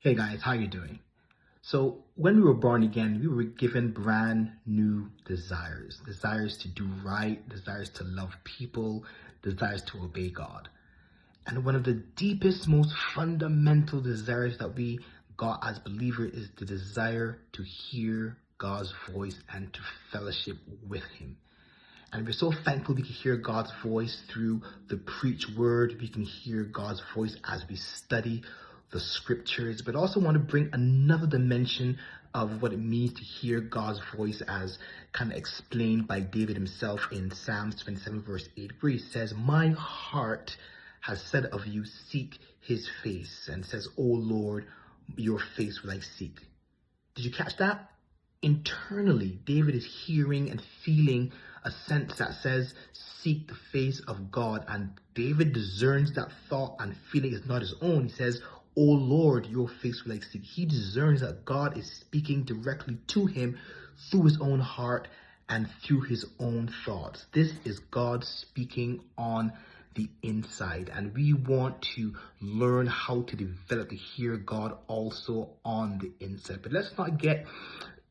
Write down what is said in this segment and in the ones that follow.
Hey guys, how you doing? So when we were born again, we were given brand new desires. Desires to do right, desires to love people, desires to obey God. And one of the deepest, most fundamental desires that we got as believers is the desire to hear God's voice and to fellowship with Him. And we're so thankful we can hear God's voice through the preached word. We can hear God's voice as we study the scriptures, but also want to bring another dimension of what it means to hear God's voice as kind of explained by David himself in Psalms 27 verse 8, where he says, "My heart has said of you, seek his face," and says, "O Lord, your face will I seek." Did you catch that? Internally, David is hearing and feeling a sense that says, seek the face of God. And David discerns that thought and feeling is not his own. He says, "O Lord, your face will I seek." He discerns that God is speaking directly to him through his own heart and through his own thoughts. This is God speaking on the inside, and we want to learn how to develop to hear God also on the inside. But let's not get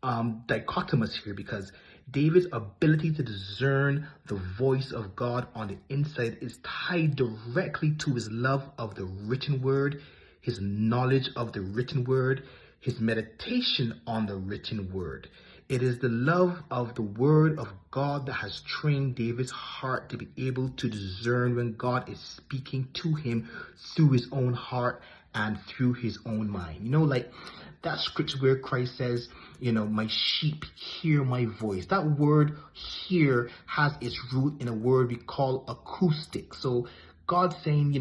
dichotomous here, because David's ability to discern the voice of God on the inside is tied directly to his love of the written word, his knowledge of the written word, his meditation on the written word. It is the love of the word of God that has trained David's heart to be able to discern when God is speaking to him through his own heart and through his own mind. Like that scripture where Christ says, "My sheep hear my voice." That word "hear" has its root in a word we call acoustic. So God's saying,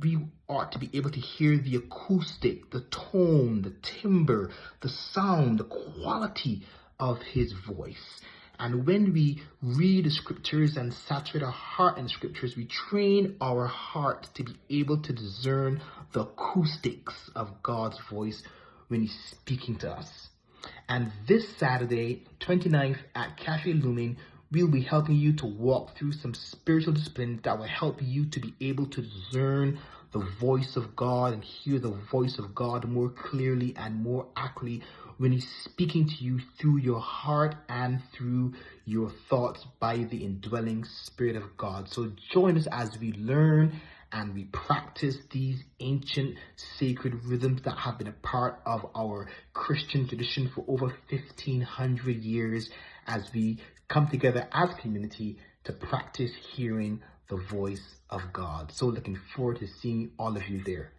we ought to be able to hear the acoustic, the tone, the timbre, the sound, the quality of his voice. And when we read the scriptures and saturate our heart in the scriptures, we train our heart to be able to discern the acoustics of God's voice when he's speaking to us. And this Saturday, 29th at Cafe Lumen, we'll be helping you to walk through some spiritual disciplines that will help you to be able to discern the voice of God and hear the voice of God more clearly and more accurately when he's speaking to you through your heart and through your thoughts by the indwelling Spirit of God. So join us as we learn and we practice these ancient sacred rhythms that have been a part of our Christian tradition for over 1,500 years, as we come together as a community to practice hearing the voice of God. So looking forward to seeing all of you there.